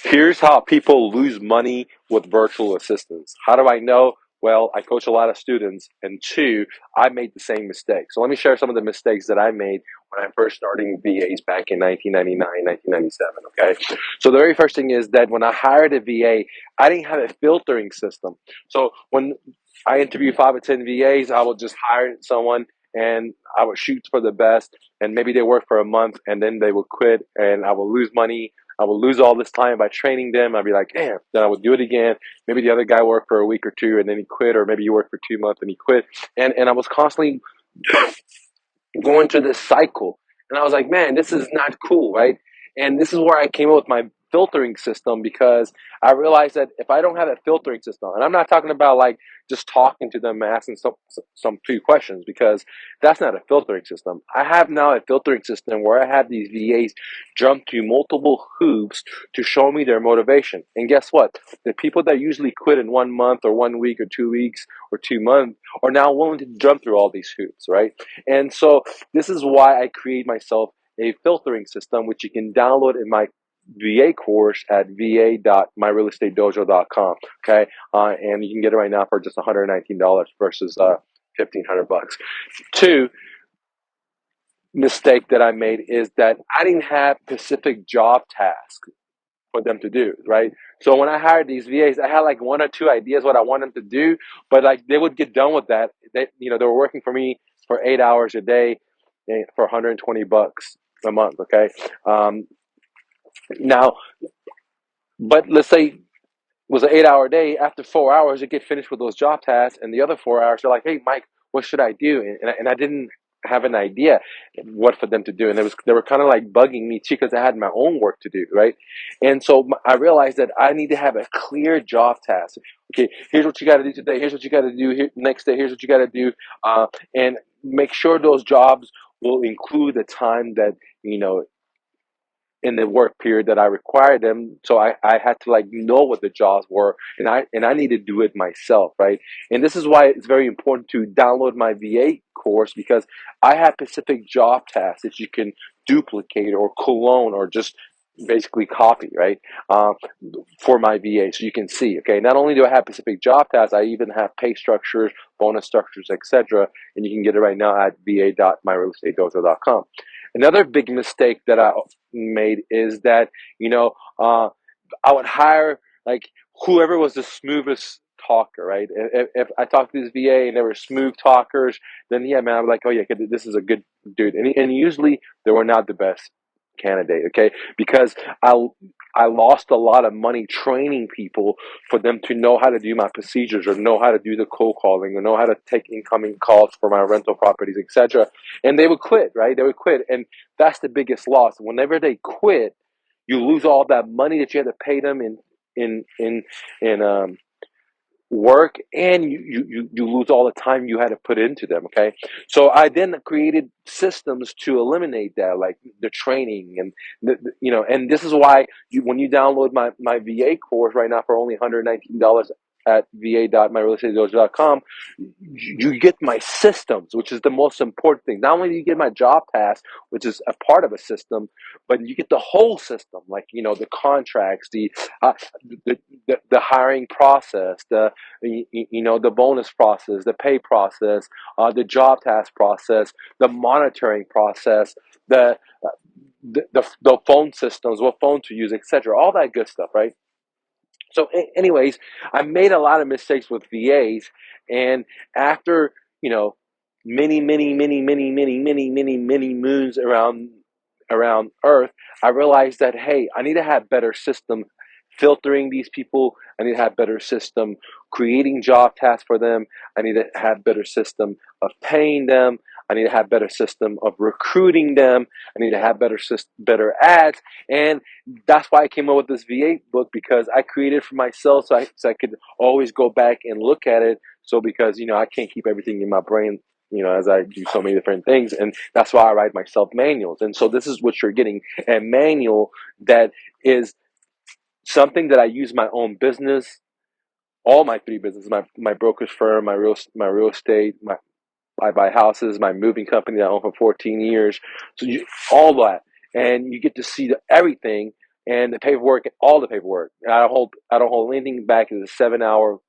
Here's how people lose money with virtual assistants. How do I know? Well, I coach a lot of students, and two, I made the same mistake. So let me share some of the mistakes that I made when I first starting VAs back in 1999, 1997. Okay. So the very first thing is that when I hired a VA, I didn't have a filtering system. So when I interview 5 or 10 VAs, I would just hire someone and I would shoot for the best, and maybe they work for a month and then they would quit, and I would lose money. I would lose all this time by training them. I'd be like, damn. Then I would do it again. Maybe the other guy worked for a week or two and then he quit, or maybe he worked for 2 months and he quit. And I was constantly going through this cycle. And I was like, man, this is not cool, right? And this is where I came up with my filtering system, because I realized that if I don't have a filtering system, and I'm not talking about like just talking to them and asking some few questions, because that's not a filtering system. I have now a filtering system where I have these VAs jump through multiple hoops to show me their motivation. And guess what? The people that usually quit in 1 month or 1 week or 2 weeks or 2 months are now willing to jump through all these hoops, right? And so this is why I create myself a filtering system, which you can download in my VA course at va.myrealestatedojo.com. Okay. And you can get it right now for just $119 versus $1,500. Two mistake that I made is that I didn't have specific job tasks for them to do, right? So when I hired these VAs, I had like 1 or 2 ideas what I want them to do, but like they would get done with that. They were working for me for 8 hours a day for $120 a month. Okay. Now, but let's say it was an 8 hour day. After 4 hours, they get finished with those job tasks, and the other 4 hours, they're like, "Hey, Mike, what should I do?" And I didn't have an idea what for them to do, and they were kind of like bugging me too, because I had my own work to do, right? And so I realized that I need to have a clear job task. Okay, here's what you got to do today. Here's what you got to do next day. Here's what you got to do, and make sure those jobs will include the time that you know in the work period that I required them. So I had to like know what the jobs were, and I need to do it myself, right? And this is why it's very important to download my VA course, because I have specific job tasks that you can duplicate or clone or just basically copy, right? Um, for my VA, so you can see. Okay, not only do I have specific job tasks, I even have pay structures, bonus structures, etc. And you can get it right now at va.myrealestatedojo.com. Another big mistake that I made is that I would hire like whoever was the smoothest talker, right? If I talked to this VA and they were smooth talkers, then yeah, man, I'm like, oh yeah, this is a good dude. And usually they were not the best candidate, okay? Because I I lost a lot of money training people for them to know how to do my procedures, or know how to do the cold calling, or know how to take incoming calls for my rental properties, etc. And they would quit, right? They would quit, and that's the biggest loss. Whenever they quit, you lose all that money that you had to pay them in work, and you lose all the time you had to put into them. Okay, so I then created systems to eliminate that, like the training and and this is why when you download my VA course right now for only $119 at va.myrealestatedojo.com, you get my systems, which is the most important thing. Not only do you get my job task, which is a part of a system, but you get the whole system, like the contracts, uh, the hiring process, the bonus process, the pay process, the job task process, the monitoring process, the phone systems, what phone to use, etc. All that good stuff, right? So, anyways, I made a lot of mistakes with VAs, and after many, many, many, many, many, many, many, many moons around Earth, I realized that hey, I need to have better system filtering these people. I need to have better system creating job tasks for them. I need to have better system of paying them. I need to have better system of recruiting them. I need to have better ads, and that's why I came up with this VA book, because I created it for myself, so I could always go back and look at it. So because I can't keep everything in my brain, as I do so many different things, and that's why I write myself manuals. And so this is what you're getting: a manual that is something that I use my own business, all my three businesses, my brokerage firm, my real estate, I buy houses, my moving company that I own for 14 years. So all that, and you get to see everything and the paperwork, all the paperwork. I don't hold anything back. It's a 7 hour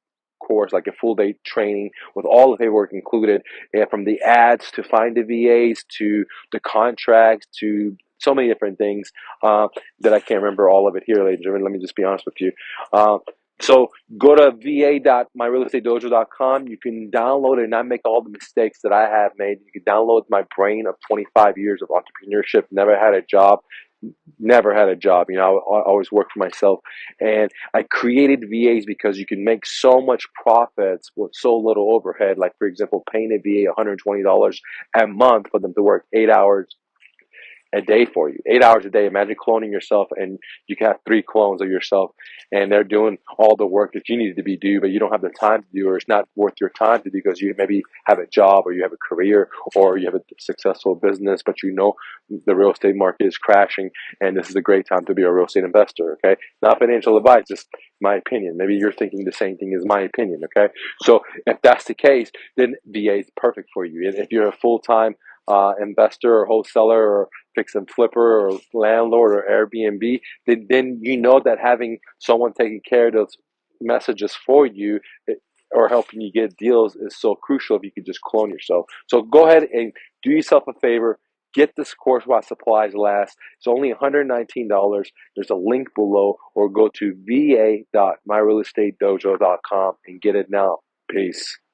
course, like a full day training with all the paperwork included, and from the ads to find the VAs to the contracts to so many different things that I can't remember all of it here, ladies and gentlemen. Let me just be honest with you. Uh, so go to va.myrealestatedojo.com. You can download it and not make all the mistakes that I have made. You can download my brain of 25 years of entrepreneurship, never had a job, I always worked for myself, and I created VAs because you can make so much profits with so little overhead. Like, for example, paying a VA $120 a month for them to work 8 hours a day for you, 8 hours a day. Imagine cloning yourself, and you can have three clones of yourself, and they're doing all the work that you needed to be do, but you don't have the time to do, or it's not worth your time to do because you maybe have a job, or you have a career, or you have a successful business, but you know the real estate market is crashing, and this is a great time to be a real estate investor. Okay, not financial advice, just my opinion. Maybe you're thinking the same thing as my opinion. Okay, so if that's the case, then VA is perfect for you. If you're a full-time investor or wholesaler or fix and flipper or landlord or Airbnb, then you know that having someone taking care of those messages for you or helping you get deals is so crucial if you could just clone yourself. So go ahead and do yourself a favor. Get this course while supplies last. It's only $119. There's a link below, or go to va.myrealestatedojo.com and get it now. Peace.